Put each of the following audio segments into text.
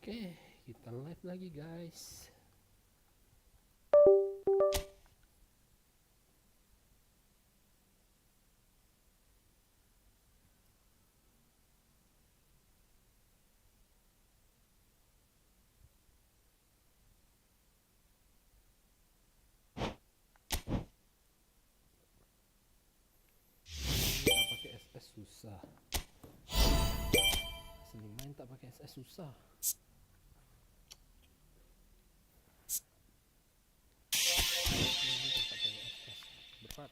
Oke, kita live lagi guys. Tak pakai SS susah. Asli main tak pakai SS susah. Ini tak pakai SS. Berat.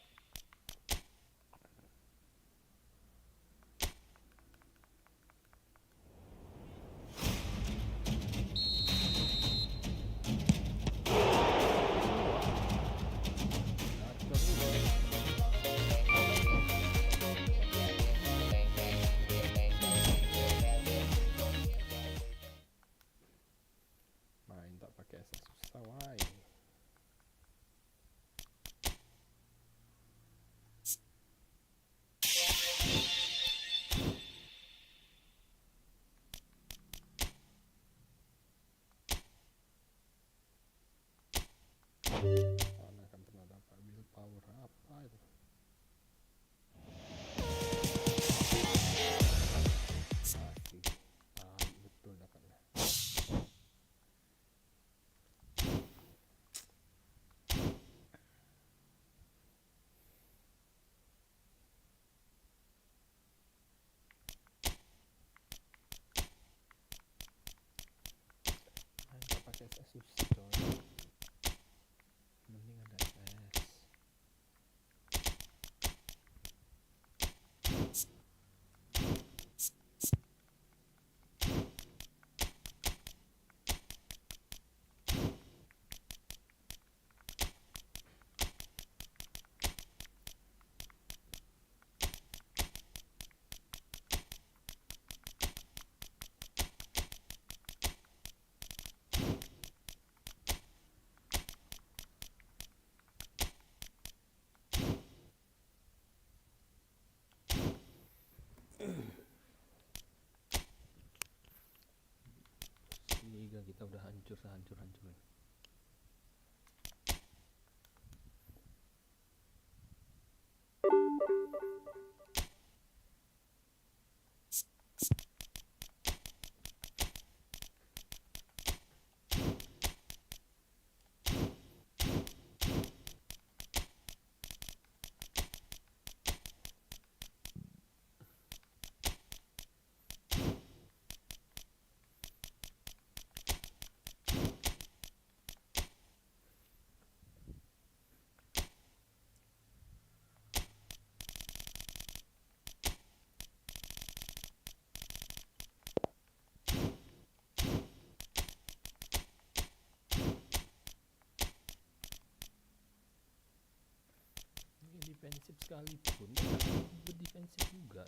Main tak pakai SS susah, why? Mana akan pernah dapat willpower apa itu? Asli, betul dapatnya. Main tak pakai SS susah coy. Mending ada SS. Liga kita udah hancur sehancur-hancurnya. Defensif sekalipun berdefensif juga.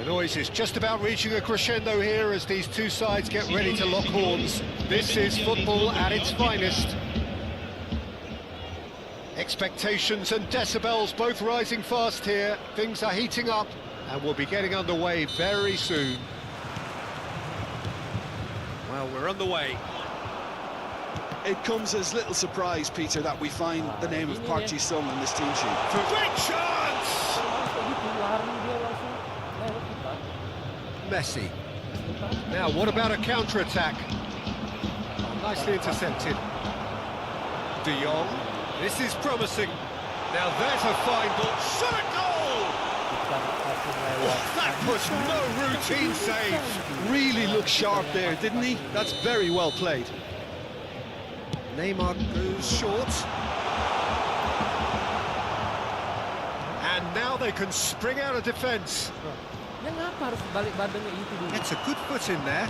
The noise is just about reaching a crescendo here as these two sides get ready to lock horns. This is football at its finest. Expectations and decibels both rising fast here. Things are heating up and we'll be getting underway very soon. Well, we're underway. It comes as little surprise, Peter, that we find the name of Park Ji-sung on this team sheet. Great chance! Messi. Now, what about a counter-attack? Oh, nicely intercepted. De Jong. This is promising. Now there's a fine ball. Shot a goal! Oh, that was no routine save. Really looked sharp there, didn't he? That's very well played. Neymar goes short. And now they can spring out of defence. It's a good foot in there.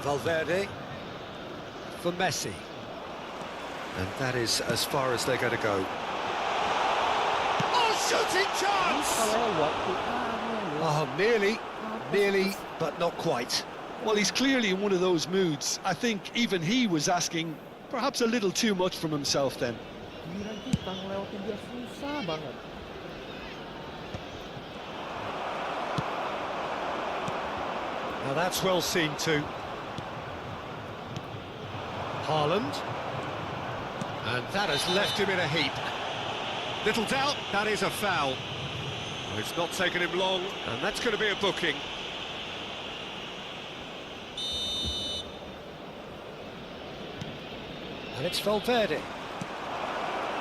Valverde for Messi. And that is as far as they're going to go. Oh, shooting chance! Oh, nearly, but not quite. Well, he's clearly in one of those moods. I think even he was asking perhaps a little too much from himself then. Now that's well seen too. Haaland. And that has left him in a heap. Little doubt, that is a foul. It's not taken him long, and that's going to be a booking. And it's Valverde.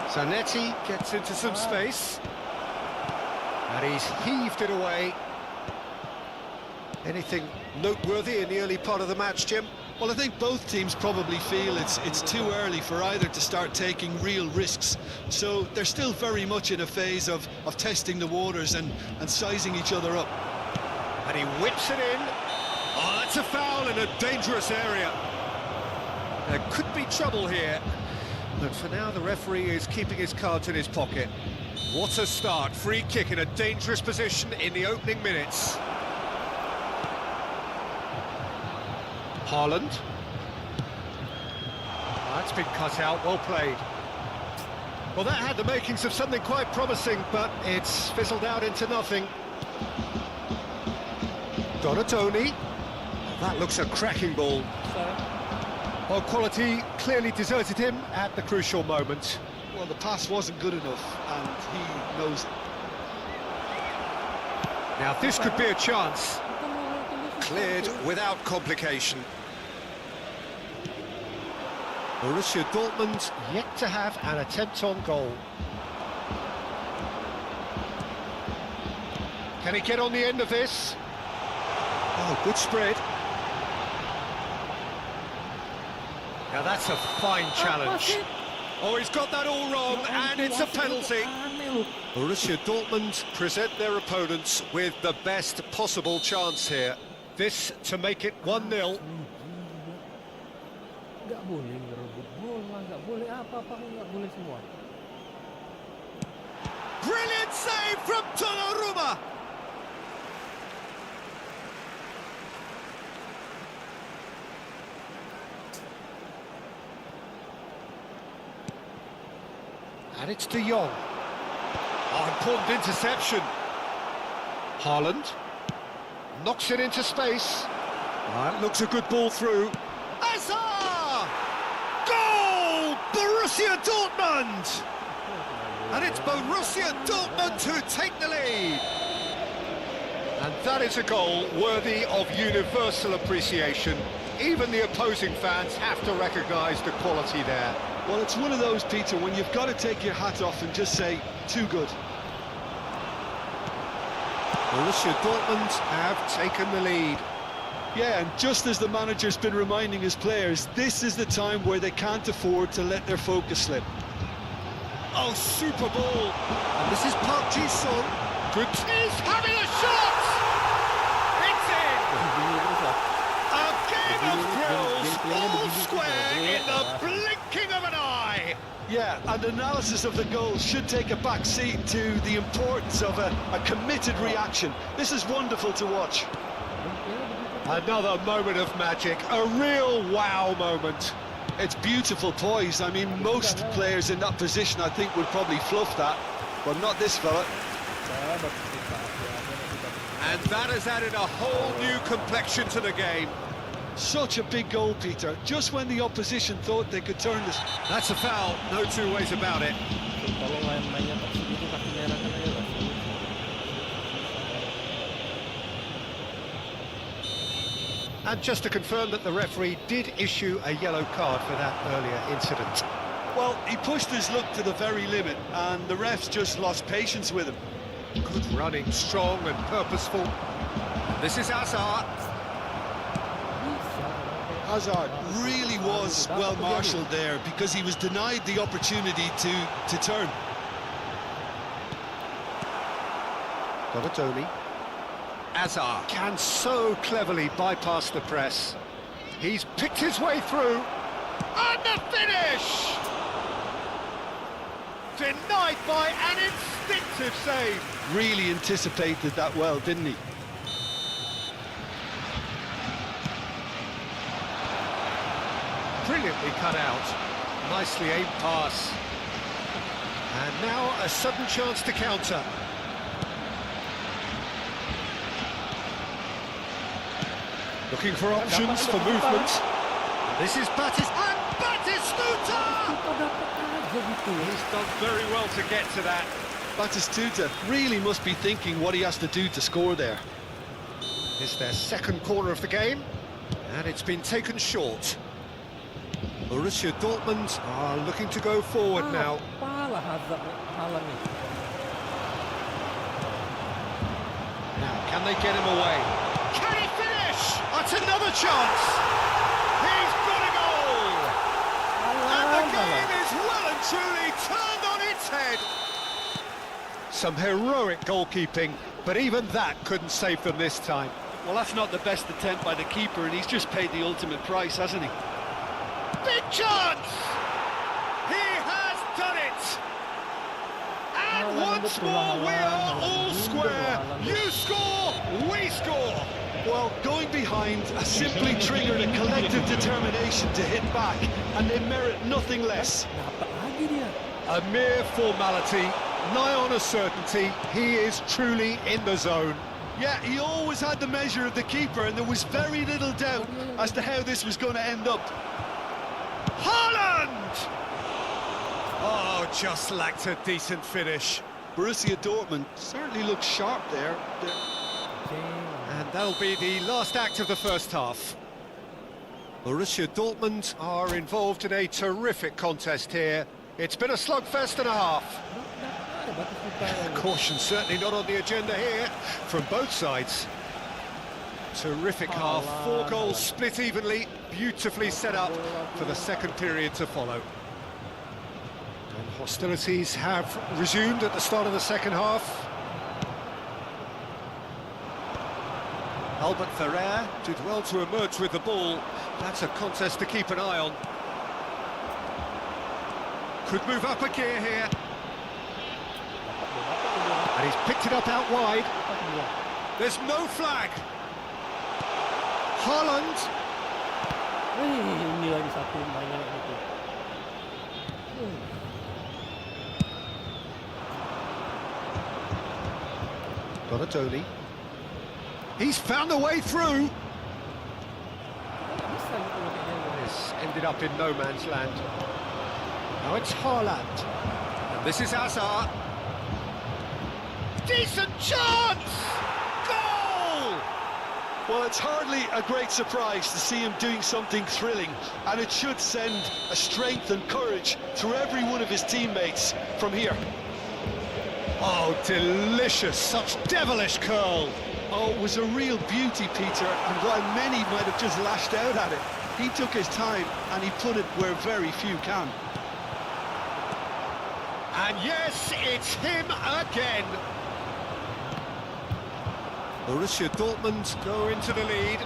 Zanetti gets into some space. And he's heaved it away. Anything noteworthy in the early part of the match, Jim? Well, I think both teams probably feel it's too early for either to start taking real risks. So they're still very much in a phase of testing the waters and sizing each other up. And he whips it in. Oh, that's a foul in a dangerous area. There could be trouble here. But for now, the referee is keeping his cards in his pocket. What a start. Free kick in a dangerous position in the opening minutes. Haaland. That's been cut out, well played. Well, that had the makings of something quite promising, but it's fizzled out into nothing. Donatoni. That looks a cracking ball. Well, quality clearly deserted him at the crucial moment. Well, the pass wasn't good enough, and he knows it. Now, this could be a chance. Cleared without complication. Borussia Dortmund yet to have an attempt on goal. Can he get on the end of this? Oh, good spread. Now that's a fine challenge. Oh, he's got that all wrong, and it's a penalty. Borussia Dortmund present their opponents with the best possible chance here. This to make it 1-0. Brilliant save from Donnarumma! And it's De Jong. Oh, important interception. Haaland. Knocks it into space. That looks a good ball through. Asal! Goal! Borussia Dortmund! And it's Borussia Dortmund who take the lead. And that is a goal worthy of universal appreciation. Even the opposing fans have to recognise the quality there. Well, it's one of those, Peter, when you've got to take your hat off and just say, too good. Borussia Dortmund have taken the lead. Yeah, and just as the manager's been reminding his players, this is the time where they can't afford to let their focus slip. Oh, super ball. And this is Park Ji-sung. Good. He's having a shot! It's in! Again! game of thrills, all square in the blinking of an eye. Yeah, and analysis of the goal should take a back seat to the importance of a committed reaction. This is wonderful to watch. Another moment of magic, a real wow moment. It's beautiful poise. I mean, most players in that position, I think, would probably fluff that, but not this fella. And that has added a whole new complexion to the game. Such a big goal, Peter, just when the opposition thought they could turn this. That's a foul, no two ways about it. Kalau mainnya Persib itu kaki merah kan aja lah. And just to confirm that the referee did issue a yellow card for that earlier incident. Well, he pushed his luck to the very limit, and the refs just lost patience with him. Good running, strong and purposeful. This is Asal. Hazard really was well marshalled there because he was denied the opportunity to turn. Dovatoni. Azar can so cleverly bypass the press. He's picked his way through. And the finish! Denied by an instinctive save. Really anticipated that well, didn't he? Brilliantly cut out. Nicely aimed pass. And now a sudden chance to counter. Looking for options for movement. This is Batis and Batistuta! He's done very well to get to that. Batistuta really must be thinking what he has to do to score there. It's their second corner of the game, and it's been taken short. Borussia Dortmund are looking to go forward now. Apalah Hazard halangi. Now, can they get him away? Can he finish? That's another chance! He's got a goal! And the game is well and truly turned on its head! Some heroic goalkeeping, but even that couldn't save them this time. Well, that's not the best attempt by the keeper, and he's just paid the ultimate price, hasn't he? Big chance! He has done it! And once more we are all square. You score, we score! Well, going behind simply triggered a collective determination to hit back, and they merit nothing less. Dapat lagi dia. A mere formality, nigh on a certainty, he is truly in the zone. Yeah, he always had the measure of the keeper, and there was very little doubt as to how this was going to end up. Haaland! Oh, just lacked a decent finish. Borussia Dortmund certainly looked sharp there. And that'll be the last act of the first half. Borussia Dortmund are involved in a terrific contest here. It's been a slugfest and a half. Caution certainly not on the agenda here from both sides. Terrific half, 4 goals split evenly, beautifully set up for the second period to follow. And hostilities have resumed at the start of the second half. Albert Ferrer did well to emerge with the ball. That's a contest to keep an eye on. Could move up a gear here. And he's picked it up out wide. There's no flag. Haaland. Ini lagi satu mainnya itu. Donatoni. He's found a way through. This ended up in no man's land. Now it's Haaland. And this is Azar. Decent chance! Goal! Well, it's hardly a great surprise to see him doing something thrilling, and it should send a strength and courage through every one of his teammates from here. Oh, delicious, such devilish curl. Oh, it was a real beauty, Peter, and while many might have just lashed out at it, he took his time and he put it where very few can. And yes, it's him again. Borussia Dortmund go into the lead.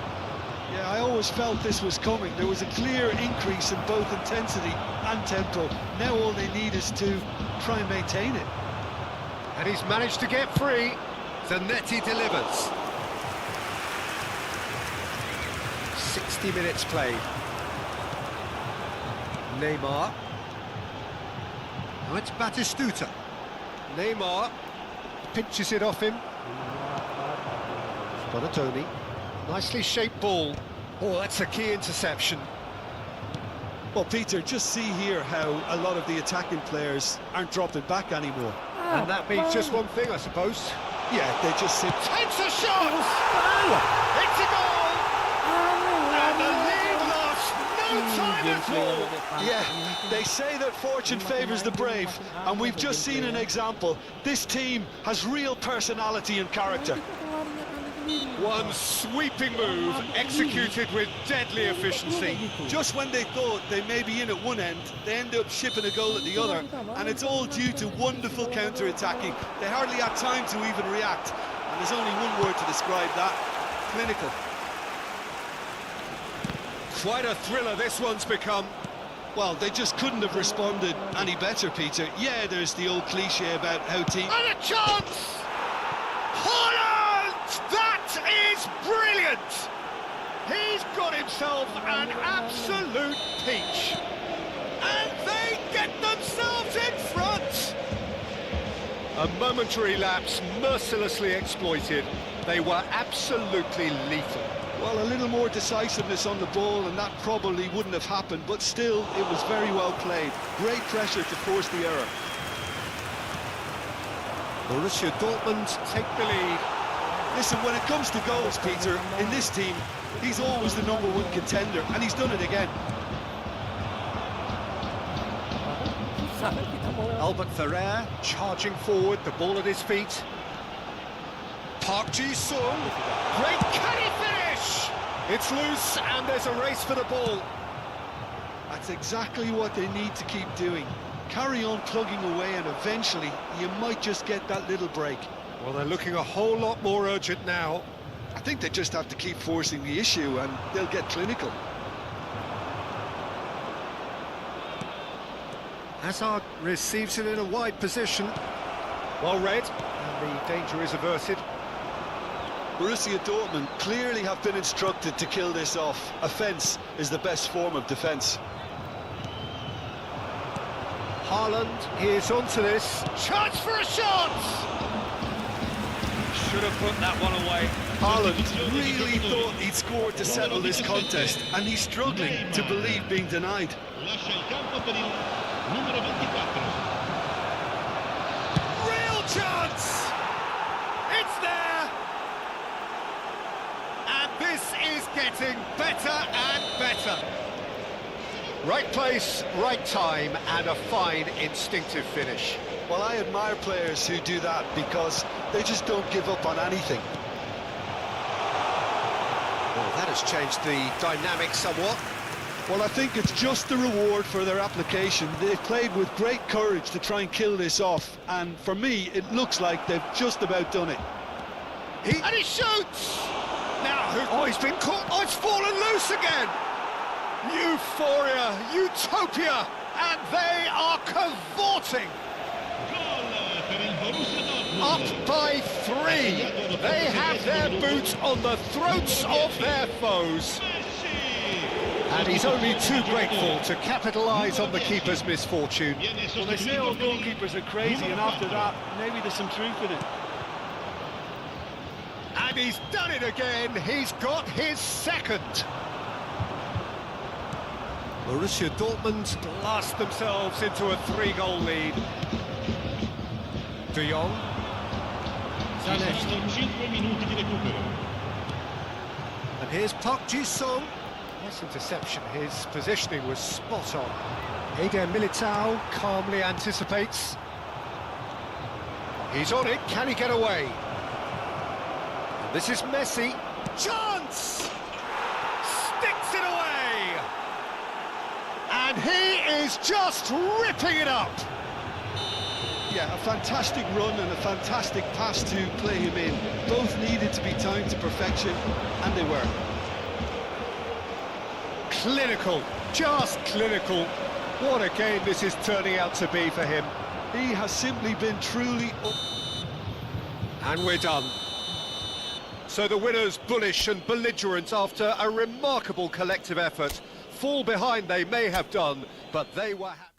Yeah, I always felt this was coming. There was a clear increase in both intensity and tempo. Now all they need is to try and maintain it. And he's managed to get free. Zanetti delivers. 60 minutes played. Neymar. Now it's Batistuta. Neymar pinches it off him. Bonatoni. Nicely shaped ball. Oh, that's a key interception. Well, Peter, just see here how a lot of the attacking players aren't dropping back anymore. And that means just one thing, I suppose. Yeah, they just sit. Takes a shot! It's a goal! And the lead lost no time at all! Yeah, they say that fortune favours the brave, and we've just seen an example. This team has real personality and character. One sweeping move, executed with deadly efficiency. Just when they thought they may be in at one end, they end up shipping a goal at the other, and it's all due to wonderful counter-attacking. They hardly had time to even react, and there's only one word to describe that: clinical. Quite a thriller this one's become. Well, they just couldn't have responded any better, Peter. Yeah, there's the old cliche about how teams... And a chance! Haaland! That is brilliant! He's got himself an absolute peach. And they get themselves in front! A momentary lapse mercilessly exploited. They were absolutely lethal. Well, a little more decisiveness on the ball and that probably wouldn't have happened, but still, it was very well played. Great pressure to force the error. Borussia Dortmund take the lead. Listen, when it comes to goals, Peter, in this team, he's always the #1 contender, and he's done it again. Albert Ferrer charging forward, the ball at his feet. Park Ji-sung, great, can he finish? It's loose and there's a race for the ball. That's exactly what they need to keep doing. Carry on plugging away and eventually you might just get that little break. Well, they're looking a whole lot more urgent now. I think they just have to keep forcing the issue and they'll get clinical. Hazard receives it in a wide position. Well read, and the danger is averted. Borussia Dortmund clearly have been instructed to kill this off. Offence is the best form of defence. Haaland is onto this. Chance for a shot! Should have put that one away. Haaland really thought he'd scored to settle this contest, and he's struggling to believe being denied. Real chance! It's there! And this is getting better and better. Right place, right time, and a fine instinctive finish. Well, I admire players who do that because they just don't give up on anything. Well, that has changed the dynamic somewhat. Well, I think it's just the reward for their application. They've played with great courage to try and kill this off, and for me, it looks like they've just about done it. And he shoots! Now, oh, he's been caught. Oh, it's fallen loose again! Euphoria, utopia, and they are cavorting. Up by 3. They have their boot on the throats of their foes. And he's only too grateful to capitalise on the keeper's misfortune. Well, they say all goalkeepers are crazy, and after that, maybe there's some truth in it. And he's done it again. He's got his second. Borussia Dortmund blast themselves into a 3-goal lead. De Jong. Zanetti. And here's Park Ji-sung. Nice interception. His positioning was spot on. Eder Militao calmly anticipates. He's on it. Can he get away? And this is Messi. Chance! Sticks it away! And he is just ripping it up! Yeah, a fantastic run and a fantastic pass to play him in. Both needed to be timed to perfection, and they were. Clinical, just clinical. What a game this is turning out to be for him. He has simply been truly... And we're done. So the winners, bullish and belligerent after a remarkable collective effort. Fall behind they may have done, but they were happy.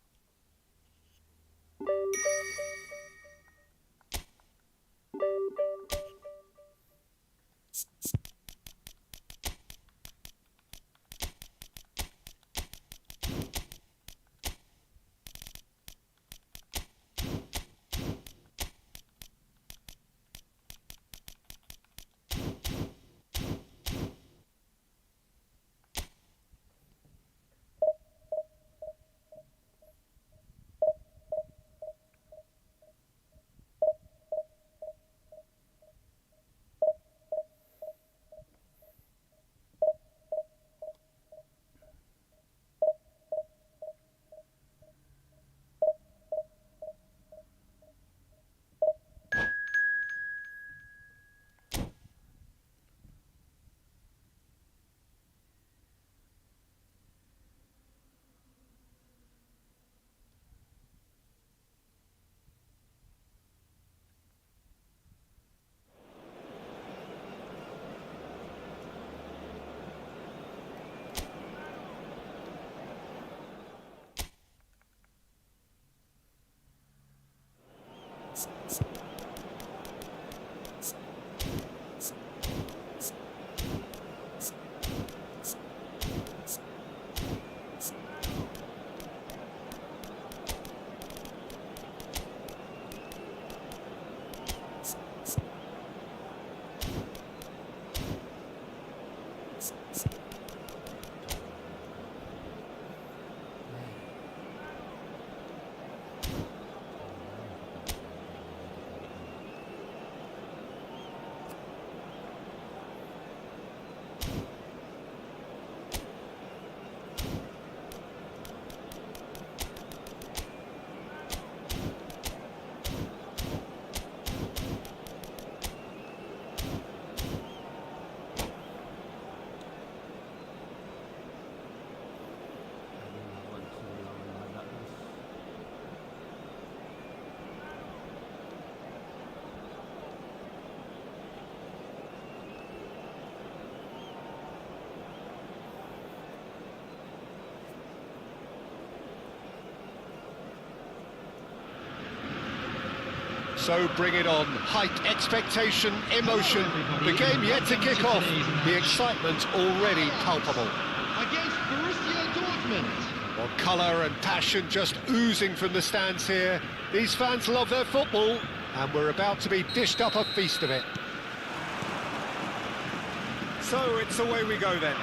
So bring it on. Hype, expectation, emotion. The game yet to kick off. The excitement already palpable. Against Borussia Dortmund. Well, colour and passion just oozing from the stands here. These fans love their football, and we're about to be dished up a feast of it. So it's away we go then.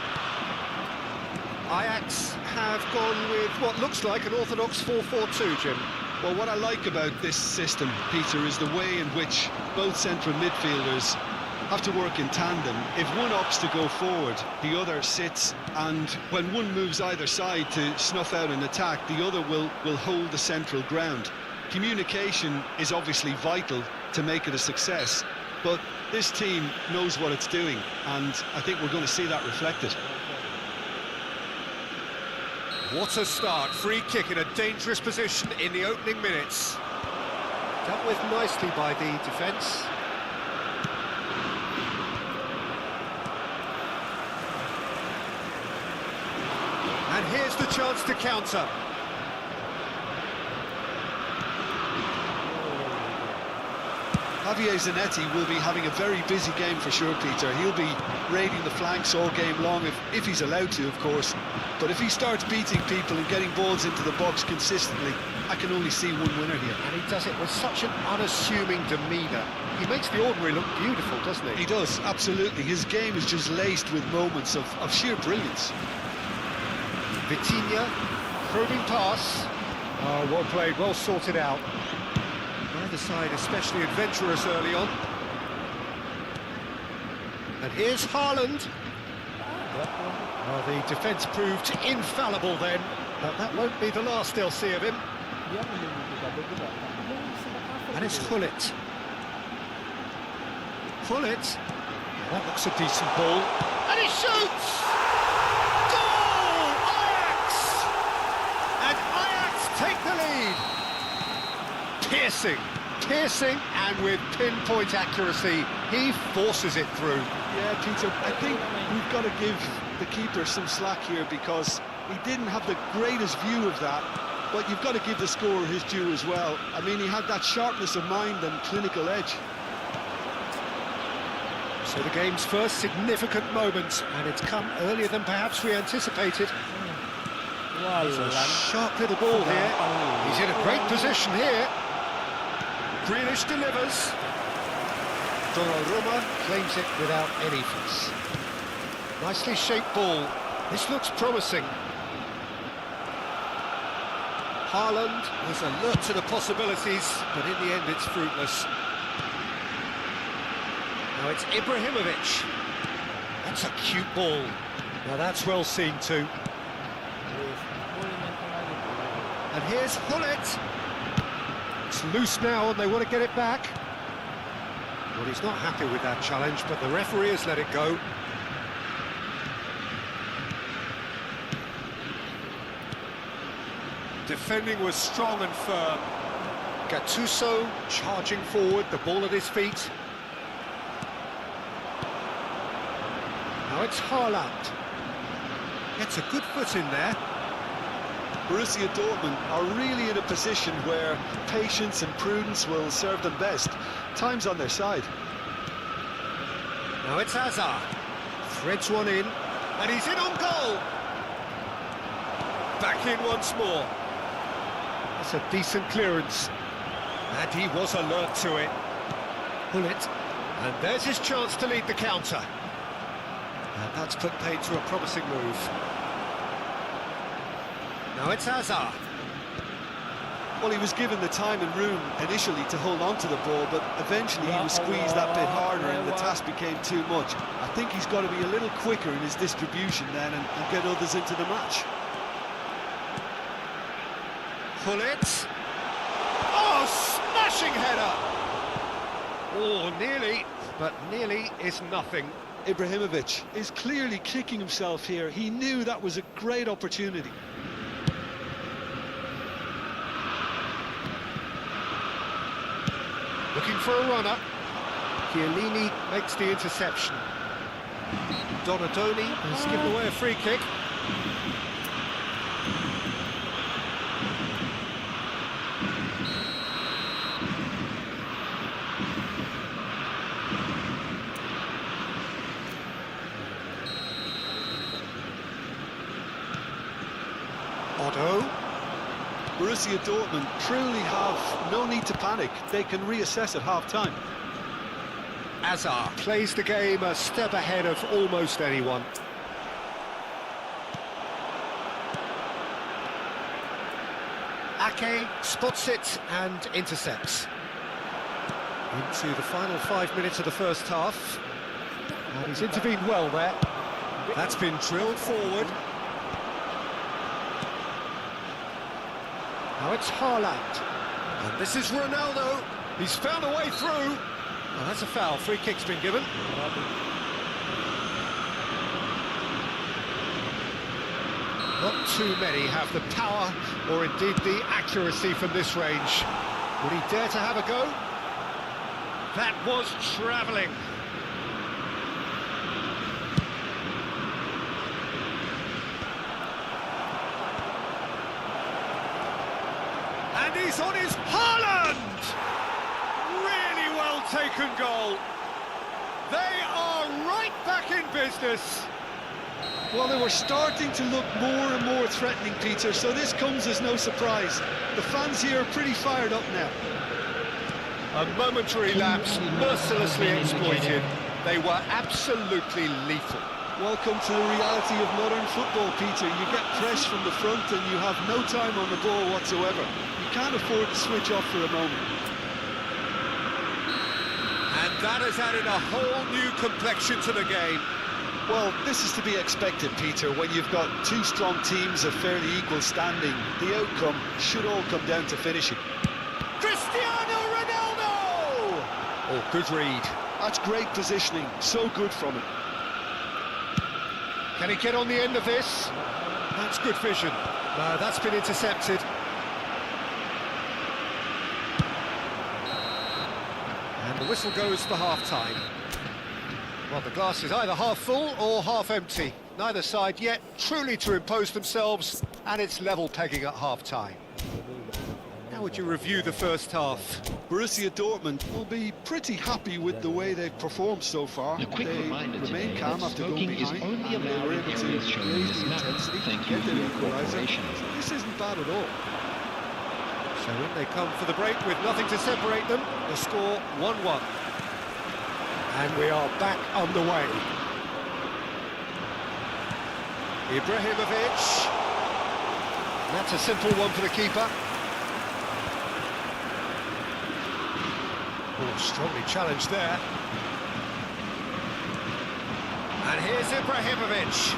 Ajax have gone with what looks like an orthodox 4-4-2, Jim. Well, what I like about this system, Peter, is the way in which both central midfielders have to work in tandem. If one opts to go forward, the other sits, and when one moves either side to snuff out an attack, the other will hold the central ground. Communication is obviously vital to make it a success, but this team knows what it's doing, and I think we're going to see that reflected. What a start, free kick in a dangerous position in the opening minutes. Dealt with nicely by the defence. And here's the chance to counter. Javier Zanetti will be having a very busy game for sure, Peter. He'll be raiding the flanks all game long, if he's allowed to, of course. But if he starts beating people and getting balls into the box consistently, I can only see one winner here. And he does it with such an unassuming demeanour. He makes the ordinary look beautiful, doesn't he? He does, absolutely. His game is just laced with moments of sheer brilliance. Vitinha, probing pass. Oh, well played, well sorted out. Neither side especially adventurous early on. And here's Haaland. Oh, the defence proved infallible then, but that won't be the last they'll see of him. And it's Gullit. That looks a decent ball. And he shoots! Goal! take the lead. Piercing, and with pinpoint accuracy, he forces it through. Yeah, Peter, I think we've got to give the keeper some slack here because he didn't have the greatest view of that, but you've got to give the scorer his due as well. I mean, he had that sharpness of mind and clinical edge. So the game's first significant moment, and it's come earlier than perhaps we anticipated. It's a sharp little ball here. He's in a great position here. Grealish delivers. Donnarumma claims it without any fuss. Nicely shaped ball. This looks promising. Haaland is alert to the possibilities, but in the end it's fruitless. Now it's Ibrahimovic. That's a cute ball. Now that's well seen too. And here's Hullet. It's loose now and they want to get it back. Well, he's not happy with that challenge, but the referee has let it go. Defending was strong and firm. Gattuso charging forward, the ball at his feet. Now it's Haaland. Gets a good foot in there. Borussia Dortmund are really in a position where patience and prudence will serve them best. Time's on their side. Now it's Hazard. Threads one in, and he's in on goal. Back in once more. That's a decent clearance. And he was alert to it. Pull it. And there's his chance to lead the counter. And that's put paid to a promising move. Now it's Hazard. Well, he was given the time and room initially to hold on to the ball, but eventually he was squeezed that bit harder and the task became too much. I think he's got to be a little quicker in his distribution then and get others into the match. Pull it. Oh, smashing header! Oh, nearly, but nearly is nothing. Ibrahimovic is clearly kicking himself here. He knew that was a great opportunity. Looking for a runner. Chiellini makes the interception. Donadoni has given away a free kick. Otto. Borussia Dortmund truly have no need to panic. They can reassess at half-time. Hazard plays the game a step ahead of almost anyone. Ake spots it and intercepts. Into the final 5 minutes of the first half. And he's intervened well there. That's been drilled forward. Now it's Haaland. And this is Ronaldo. He's found a way through. Oh, that's a foul. Free kick's been given. Not too many have the power or indeed the accuracy from this range. Would he dare to have a go? That was travelling. And he's on his Haaland! Really well taken goal. They are right back in business. Well, they were starting to look more and more threatening, Peter, so this comes as no surprise. The fans here are pretty fired up now. A momentary lapse, mercilessly exploited. They were absolutely lethal. Welcome to the reality of modern football, Peter. You get pressed from the front and you have no time on the ball whatsoever. You can't afford to switch off for a moment. And that has added a whole new complexion to the game. Well, this is to be expected, Peter, when you've got two strong teams of fairly equal standing. The outcome should all come down to finishing. Cristiano Ronaldo! Oh, good read. That's great positioning, so good from him. Can he get on the end of this? That's good vision. No, that's been intercepted. The whistle goes for half-time. Well, the glass is either half full or half empty. Neither side yet truly to impose themselves, and it's level pegging at half-time. How would you review the first half? Borussia Dortmund will be pretty happy with the way they've performed so far. A quick They reminder remain today calm that after going smoking is behind, only and they allowed were in able to areas shown in raise this the map. intensity, Thank you get for their your equaliser. cooperation. So this isn't bad at all. So in they come for the break with nothing to separate them. The score 1-1. And we are back underway. Ibrahimovic. That's a simple one for the keeper. Oh, strongly challenged there. And here's Ibrahimovic.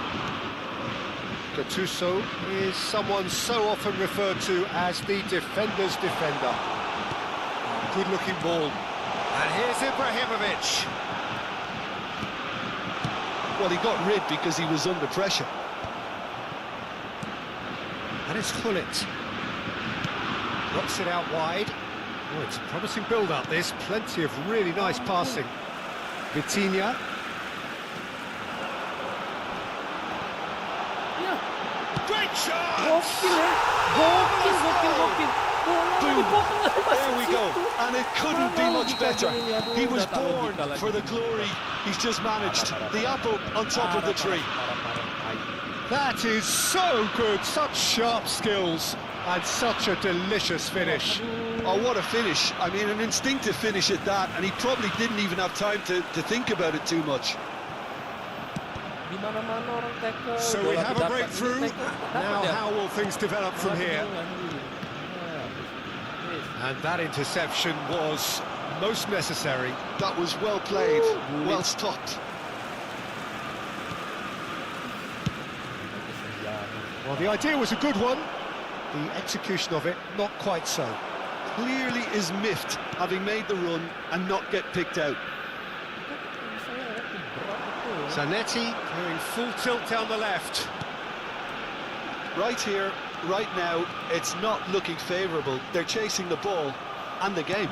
Gattuso is someone so often referred to as the defender's defender. Good-looking ball. And here's Ibrahimovic. Well, he got rid because he was under pressure. And it's Gullit. Knocks it out wide. Oh, it's a promising build-up, this. Plenty of really nice passing. Vitinha. Great shot! Gokil ya. Gokil. There we go, and it couldn't be much better. He was born for the glory he's just managed. The apple on top of the tree. That is so good, such sharp skills, and such a delicious finish. Oh, what a finish. I mean, an instinctive finish at that, and he probably didn't even have time to think about it too much. So we have a breakthrough. Now how will things develop from here? And that interception was most necessary. That was well played, well stopped. Well, the idea was a good one. The execution of it, not quite so. Clearly is miffed, having made the run and not get picked out. Zanetti going full tilt down the left. Right here, right now, it's not looking favourable. They're chasing the ball and the game.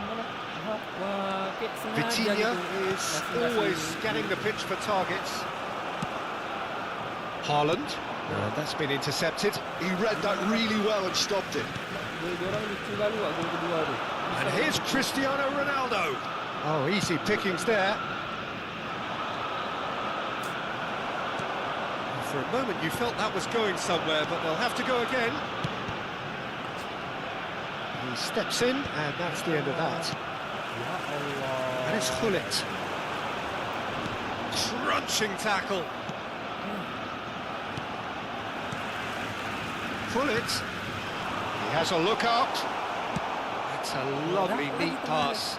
Vitinha is always scanning the pitch for targets. Haaland. That's been intercepted. He read that really well and stopped it. And here's Cristiano Ronaldo. Oh, easy pickings there. For a moment you felt that was going somewhere, but they'll have to go again. He steps in, and that's the end of that. And it's Gullit. Crunching tackle. Gullit. He has a look out. That's a lovely, neat pass.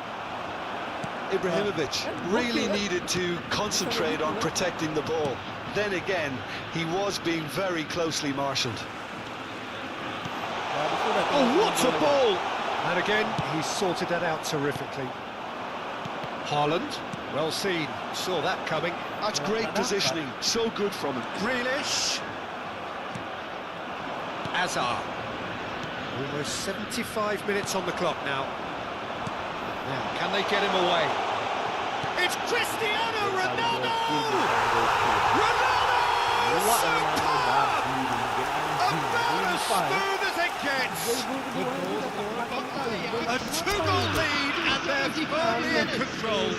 Ibrahimovic really needed to concentrate on protecting the ball. Then again, he was being very closely marshalled. Oh, what a ball! And again, he sorted that out terrifically. Haaland, well seen, saw that coming. That's great positioning, so good from him. Grealish. Azar. Almost 75 minutes on the clock now. Now, can they get him away? It's Cristiano Ronaldo! Ronaldo! Superb! About as smooth as it gets! A two-goal lead, and they're firmly in control.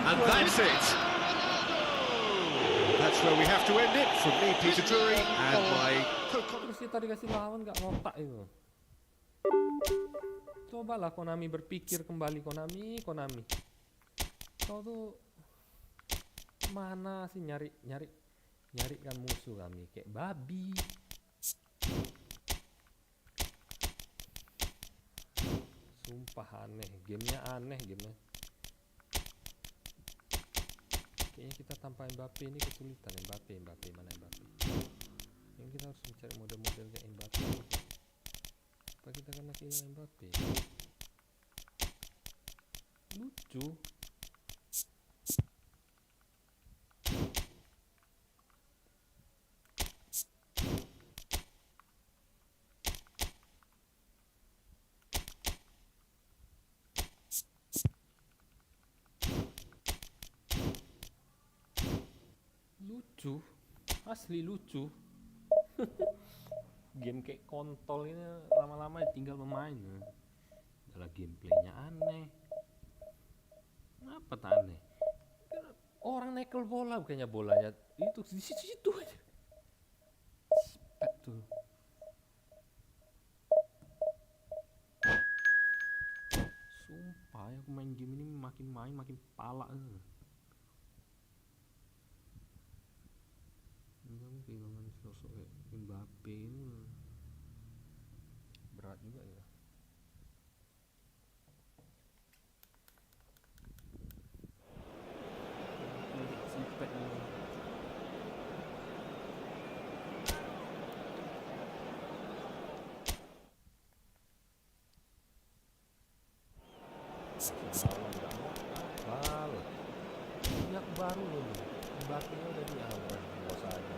And that's it. That's where we have to end it. From me, Peter Drury, and my Terus kita dikasih lawan nggak ngotak itu. Cobalah Konami berpikir kembali, Konami. Kau tuh mana sih nyarikan musuh kami kayak babi. Sumpah aneh, gamenya aneh gamenya. Kayaknya kita tanpa Mbappe ini kesulitan. Mbappe mana Mbappe? Yang kita harus mencari model-model kayak Mbappe. Apa kita kena kehilangan Mbappe? Lucu. lucu, asli lucu. Game kayak kontol ini lama-lama tinggal pemain. Adalah gameplaynya aneh. Apa tak aneh? Orang nekel bola bukannya bolanya itu di situ aja. Sipet tuh. Sumpah ya, aku main game ini makin makin pala. Kamu kehilangan sosok kayak Mbappe ini berat juga ya. Sipet ini. Ini aku baru loh, Mbappe udah di awal, bos aja.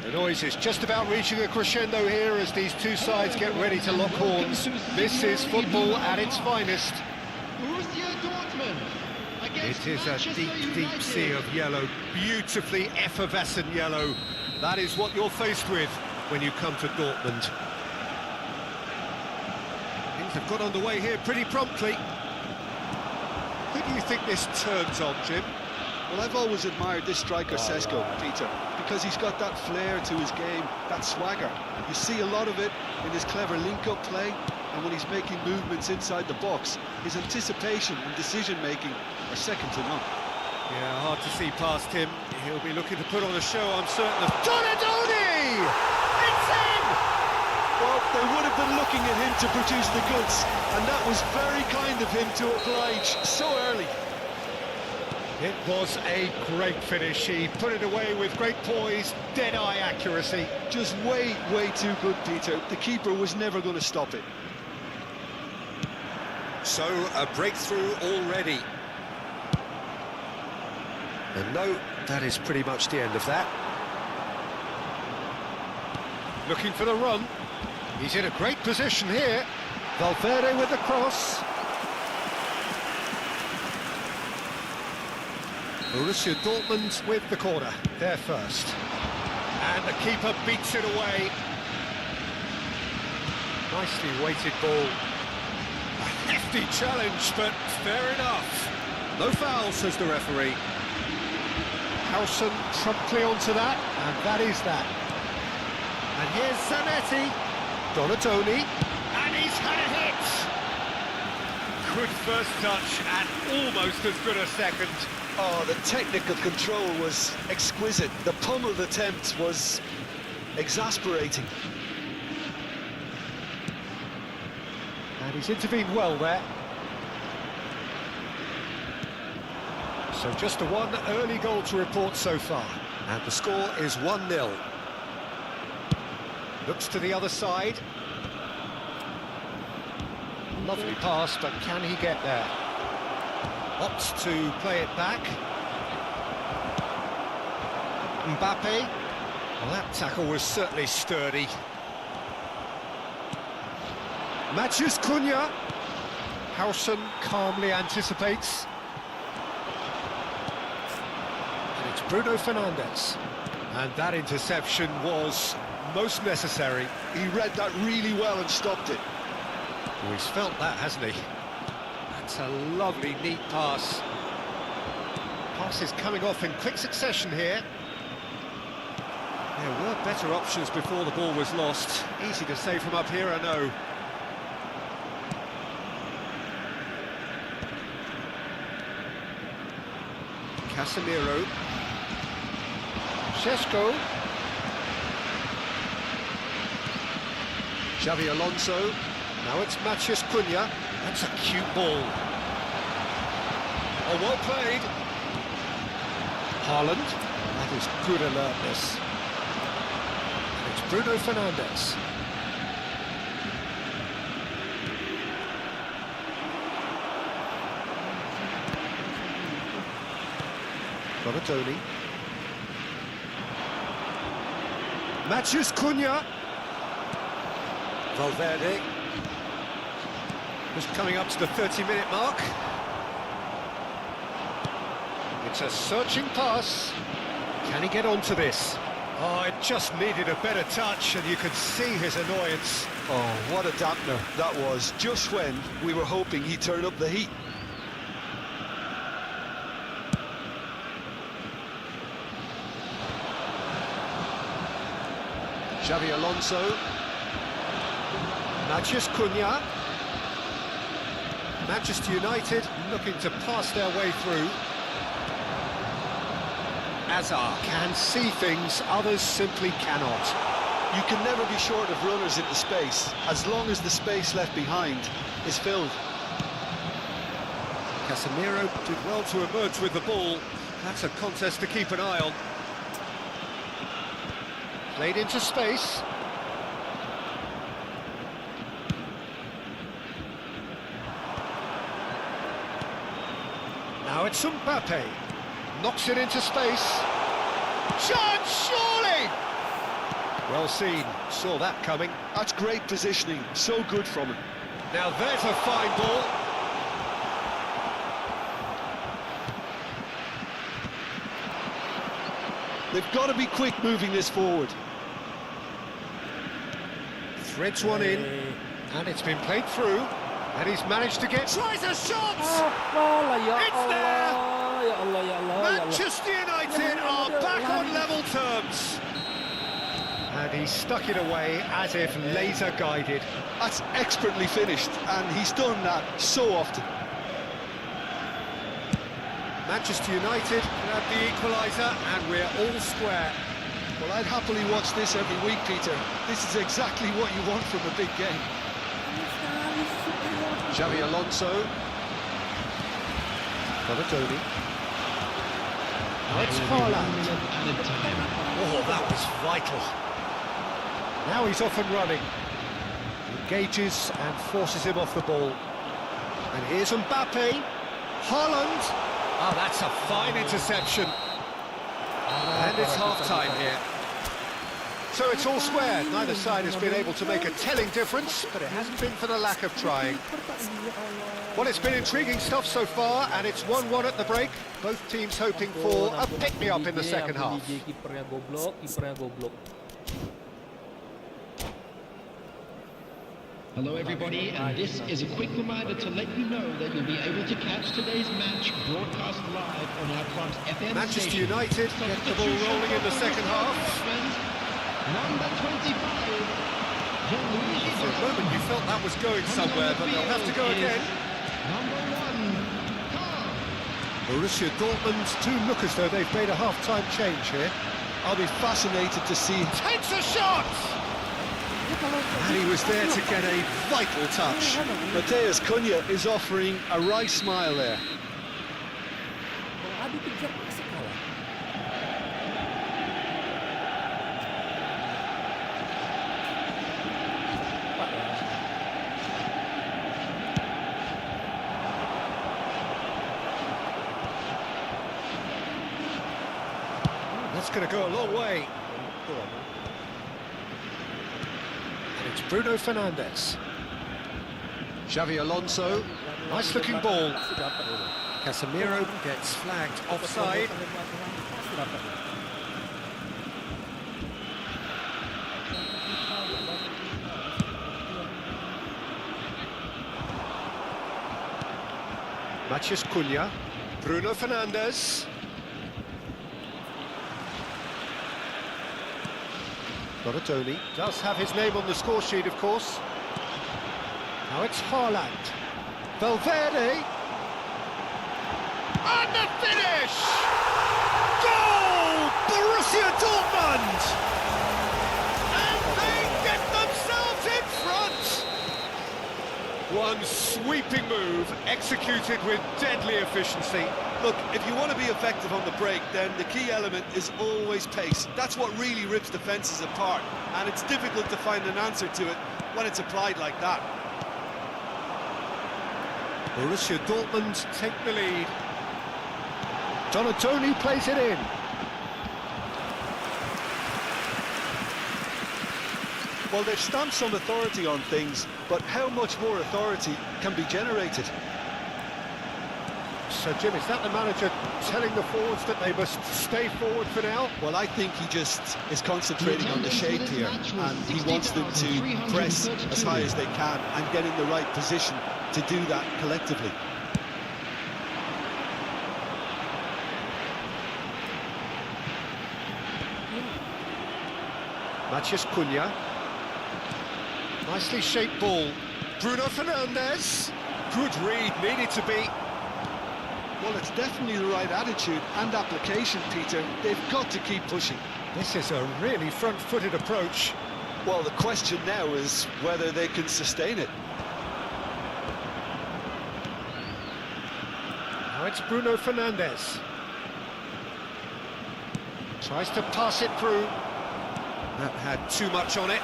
The noise is just about reaching a crescendo here as these two sides get ready to lock horns. This is football at its finest. Borussia Dortmund against It is a Manchester deep United. sea of yellow, beautifully effervescent yellow. That is what you're faced with when you come to Dortmund. Things have got underway here pretty promptly. Who do you think this turns on, Jim? Well, I've always admired this striker, Sesko, Peter, because he's got that flair to his game, that swagger. You see a lot of it in his clever link-up play, and when he's making movements inside the box, his anticipation and decision-making are second to none. Yeah, hard to see past him. He'll be looking to put on a show, I'm certain of. Donadoni! It's in! Well, they would have been looking at him to produce the goods, and that was very kind of him to oblige so early. It was a great finish. He put it away with great poise, dead-eye accuracy. Just way too good, Peter. The keeper was never going to stop it. So, a breakthrough already. And no, that is pretty much the end of that. Looking for the run. He's in a great position here. Valverde with the cross. Borussia Dortmund with the corner, there first. And the keeper beats it away. Nicely weighted ball. A hefty challenge, but fair enough. No foul, says the referee. Harrison promptly onto that, and that is that. And here's Zanetti. Donatoni. And he's had a hit. Good first touch, and almost as good a second. Oh, the technical control was exquisite. The pummeled attempt was exasperating. And he's intervened well there. So just the one early goal to report so far. And the score is 1-0. Looks to the other side. Lovely pass, but can he get there? Opts to play it back. Mbappe. Well, that tackle was certainly sturdy. Matthews Cunha. Howson calmly anticipates. And it's Bruno Fernandes. And that interception was most necessary. He read that really well and stopped it. Oh, he's felt that, hasn't he? That's a lovely, neat pass. Pass is coming off in quick succession here. There were better options before the ball was lost. Easy to say from up here, I know. Casemiro. Šeško. Xavi Alonso. Now it's Matheus Cunha. That's a cute ball. Oh, well played. Haaland. That is good alertness. And it's Bruno Fernandes. Robertoni. Matheus Cunha. Valverde. Just coming up to the 30-minute mark. It's a searching pass. Can he get onto this? Oh, it just needed a better touch, and you could see his annoyance. Oh, what a dampener that was, just when we were hoping he'd turn up the heat. Xavi Alonso. Matheus Cunha. Manchester United looking to pass their way through. Azar can see things others simply cannot. You can never be short of runners into space, as long as the space left behind is filled. Casemiro did well to emerge with the ball. That's a contest to keep an eye on. Played into space. Now it's Mbappe. Knocks it into space. Chance, surely! Well seen, saw that coming. That's great positioning, so good from him. Now there's a fine ball. They've got to be quick moving this forward. Threads one in, and it's been played through, and he's managed to get... Tries a shot! It's there! Manchester United are back on level terms. And he stuck it away as if laser guided. That's expertly finished, and he's done that so often. Manchester United grab the equaliser, and we're all square. Well, I'd happily watch this every week, Peter. This is exactly what you want from a big game. Xavi Alonso. Robertoni. Now it's Haaland. Oh, that was vital. Now he's off and running. Engages and forces him off the ball. And here's Mbappe. Haaland. Oh, that's a fine interception. And it's half-time here. So it's all square. Neither side has been able to make a telling difference, but it hasn't been for the lack of trying. Well, it's been intriguing stuff so far, and it's 1-1 at the break. Both teams hoping for a pick-me-up in the second half. Hello everybody, and this is a quick reminder to let you know that you'll be able to catch today's match broadcast live on our club's FM Manchester station. United get the ball rolling in the second half. Number 25, Gianluigi. For a moment you felt that was going somewhere, but they'll have to go again. Number 1, Kalah. Borussia Dortmund do look as though they've made a half-time change here. I'll be fascinated to see. Takes a shot! And he was there to get a vital touch. Matheus Cunha is offering a wry smile there. That's going to go a long way. And it's Bruno Fernandes. Xavi Alonso, nice looking ball. Pasti dapat dulu. Casemiro gets flagged offside. Pasti dapat dulu. Matheus Cunha, Bruno Fernandes. Donatoni does have his name on the score sheet, of course. Now it's Haaland. Valverde. And the finish! Goal! Borussia Dortmund! And they get themselves in front! One sweeping move, executed with deadly efficiency. Look, if you want to be effective on the break, then the key element is always pace. That's what really rips defences apart, and it's difficult to find an answer to it when it's applied like that. Borussia Dortmund take the lead. Donatoni plays it in. Well, they've stamped some authority on things, but how much more authority can be generated? So, Jim, is that the manager telling the forwards that they must stay forward for now? Well, I think he just is concentrating on the shape here, and he wants them to press as high as they can and get in the right position to do that collectively. Matheus Cunha. Nicely shaped ball. Bruno Fernandes. Good read, needed to be. Well, it's definitely the right attitude and application, Peter. They've got to keep pushing. This is a really front-footed approach. Well, the question now is whether they can sustain it. Now it's Bruno Fernandes. Tries to pass it through. That had too much on it.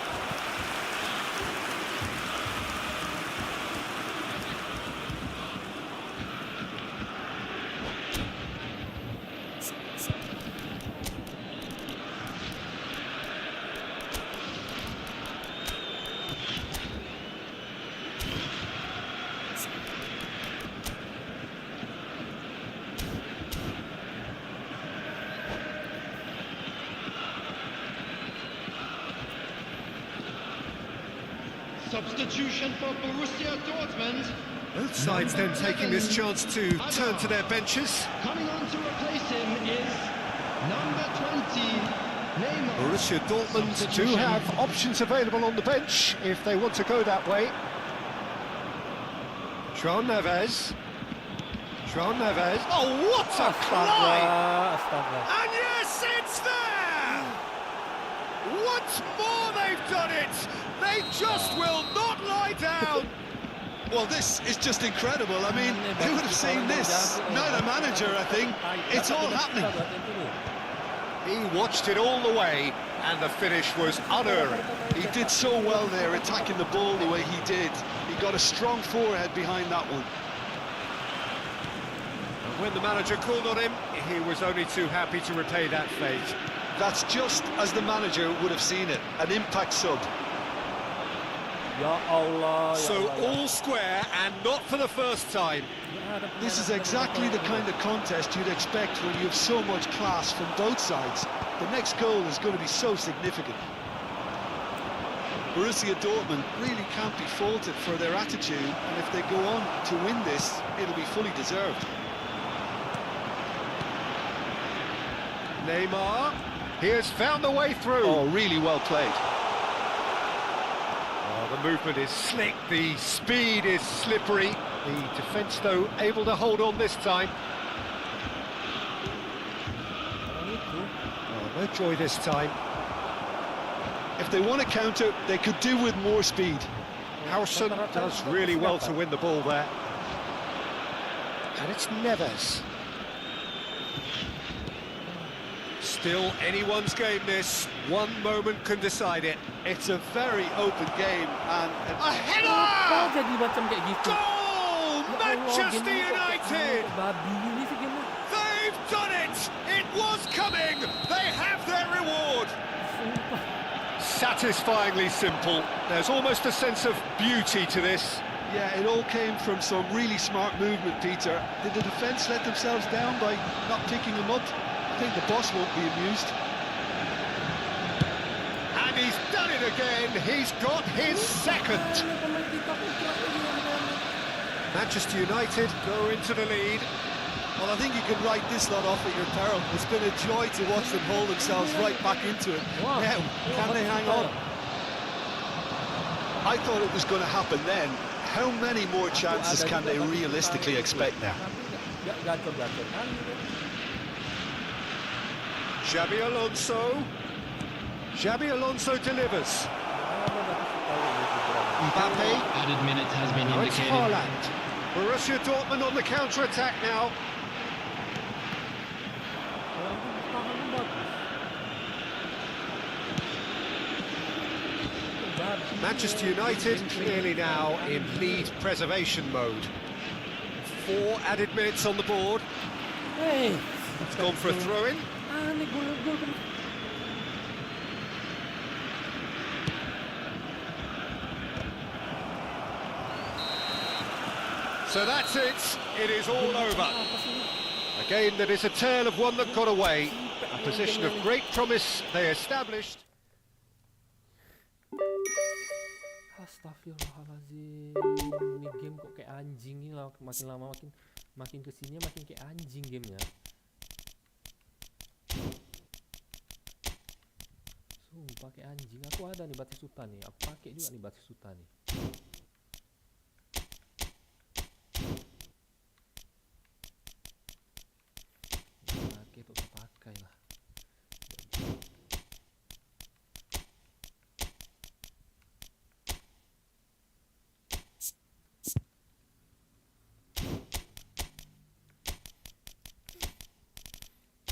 Substitution for Borussia Dortmund. Both sides then taking this chance to turn to their benches. Coming on to replace him is number 20, Neymar. Borussia Dortmund do Substitution. have options available on the bench if they want to go that way. João Neves. João Neves. Oh, what a climb! Astaga. And yes, it's there! Once more they've done it! They just will not lie down! Well, this is just incredible. I mean, who would have seen this? Not a manager, I think. It's all happening. He watched it all the way, and the finish was unerring. He did so well there, attacking the ball the way he did. He got a strong forehead behind that one. And when the manager called on him, he was only too happy to repay that fate. That's just as the manager would have seen it, an impact sub. Ya Allah. So all square, and not for the first time. This is exactly the kind of contest you'd expect when you have so much class from both sides. The next goal is going to be so significant. Borussia Dortmund really can't be faulted for their attitude, and if they go on to win this, it'll be fully deserved. Neymar, he has found the way through. Oh, really well played. Oh, the movement is slick, the speed is slippery. The defence, though, able to hold on this time. Oh, no joy this time. If they want to counter, they could do with more speed. Harrison does really well to win the ball there. And it's Neves. Still anyone's game, this. One moment can decide it. It's a very open game, and A header! Kau jadi macam kayak gitu. Goal! Ya Allah, Manchester game ni kok United! babi ni si game ni. They've done it! It was coming! They have their reward! Sumpah. Satisfyingly simple. There's almost a sense of beauty to this. Yeah, it all came from some really smart movement, Peter. Did the defence let themselves down by not picking him up? I think the boss won't be amused. And he's done it again. He's got his second. Manchester United go into the lead. Well, I think you can write this lot off at your peril. It's been a joy to watch them hold themselves right back into it. Now, can they hang on? I thought it was going to happen then. How many more chances can they realistically expect now? Xabi Alonso. Xabi Alonso delivers. Mbappe. Added minutes has been Now it's indicated. Haaland. Borussia Dortmund on the counter-attack now. Manchester United clearly now in lead preservation mode. 4 added minutes on the board. Hey, It's gone for a throw-in. aneh gol kan. So that's it. It is all over. Apa sih? A game that is a tale of one that got away. A position of great promise they established. Astagfirullahaladzim, ini game kok kayak anjing nih lah, makin lama makin kesini makin kayak anjing gamenya. Sumpah kayak anjing. Aku ada nih Batistuta nih, aku pakai juga nih Batistuta nih. Pakai tuh pakai lah.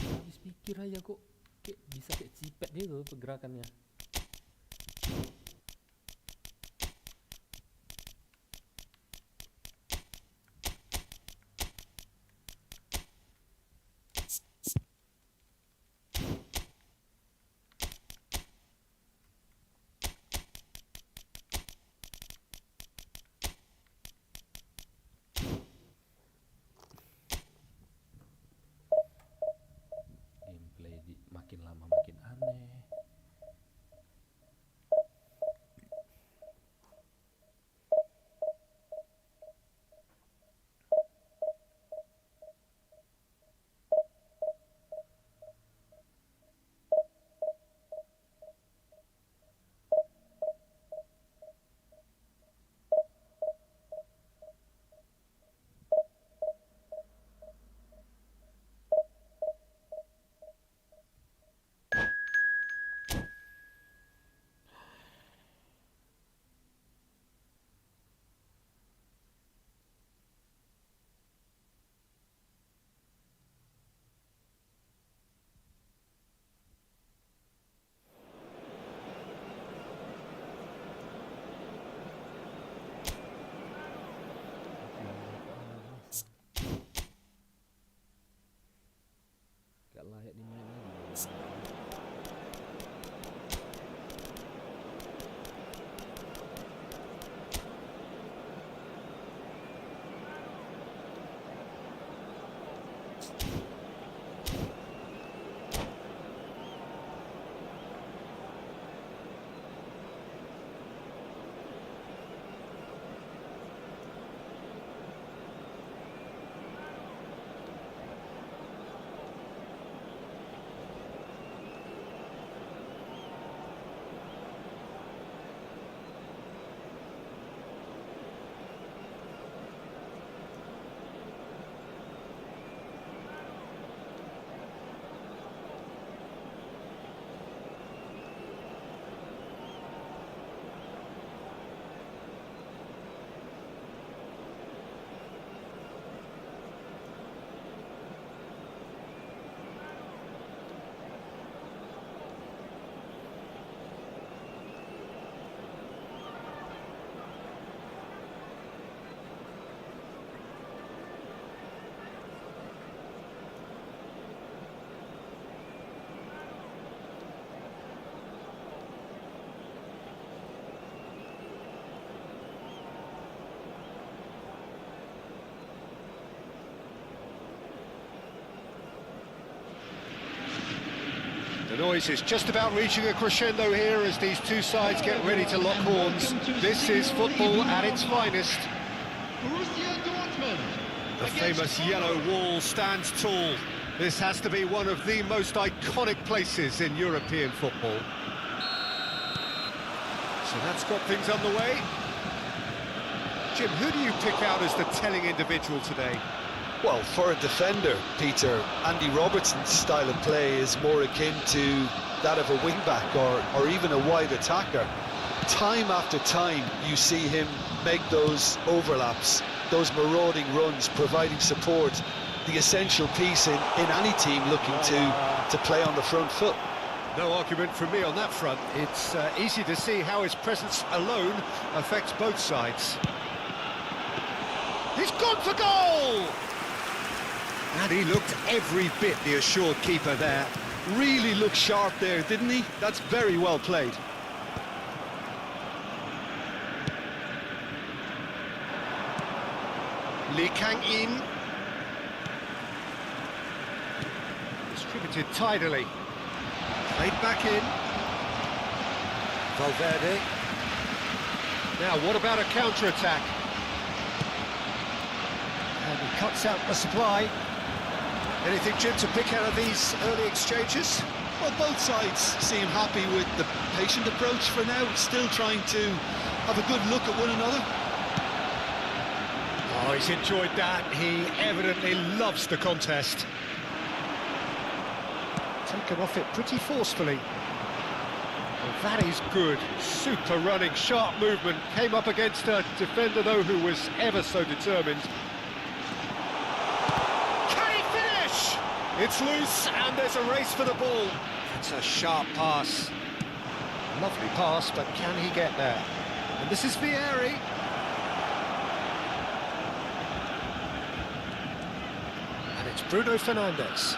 Habis pikir aja kok kayak bisa kayak cipet gitu pergerakannya. Gameplay makin lama makin aneh. noise is just about reaching a crescendo here as these two sides get ready to lock horns. This is football at its finest. Borussia Dortmund. The famous yellow wall stands tall. This has to be one of the most iconic places in European football. So that's got things underway. Jim, who do you pick out as the telling individual today? Well, for a defender, Peter, Andy Robertson's style of play is more akin to that of a wing-back or even a wide attacker. Time after time, you see him make those overlaps, those marauding runs, providing support, the essential piece in any team looking to play on the front foot. No argument from me on that front. It's easy to see how his presence alone affects both sides. He's gone for goal! And he looked every bit the assured keeper there. Really looked sharp there, didn't he? That's very well played. Lee Kang-in. Distributed tidily. Played back in. Valverde. Now, what about a counter-attack? And he cuts out the supply. Anything, Jim, to pick out of these early exchanges? Well, both sides seem happy with the patient approach for now, still trying to have a good look at one another. Oh, he's enjoyed that. He evidently loves the contest. Taken off it pretty forcefully. Well, that is good. Super running, sharp movement. Came up against a defender, though, who was ever so determined. Can he finish? It's loose, and there's a race for the ball. It's a sharp pass. Lovely pass, but can he get there? And this is Vieri. And it's Bruno Fernandes.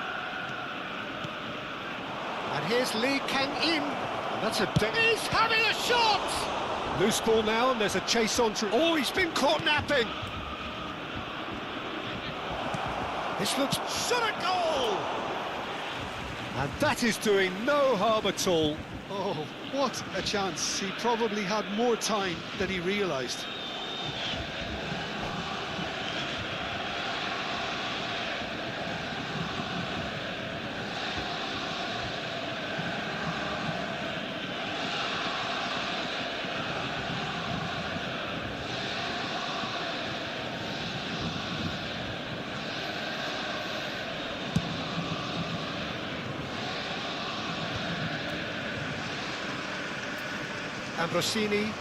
And here's Lee Kang-in. And that's he's having a shot! Loose ball now, and there's a chase on through. Oh, he's been caught napping! This looks shot at goal! And that is doing no harm at all. Oh, what a chance. He probably had more time than he realised. Ambrosini,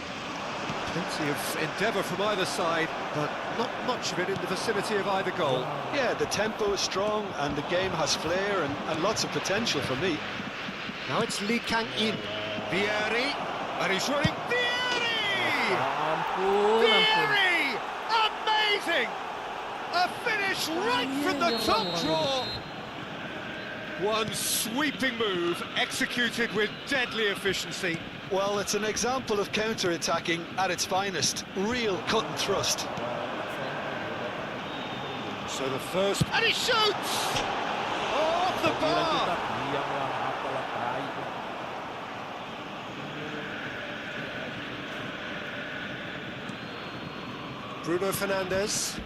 plenty of endeavour from either side, but not much of it in the vicinity of either goal. Yeah, the tempo is strong and the game has flair and lots of potential for me. Now it's Lee Kang-in. Vieri, and he's running. Vieri! Vieri! Amazing! A finish right from the top draw. One sweeping move, executed with deadly efficiency. Well, it's an example of counter-attacking at its finest. Real cut and thrust. So the first... And he shoots! Off the bar! Bruno Fernandes.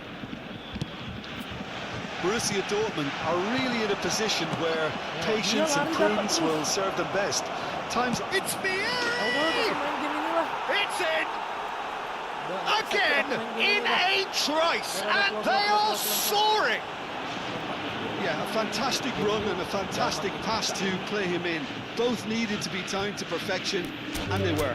Borussia Dortmund are really in a position where patience and prudence will serve them best. Times... It's Vieri! It's in! Again, in a trice, and they are soaring! Yeah, a fantastic run and a fantastic pass to play him in. Both needed to be timed to perfection, and they were.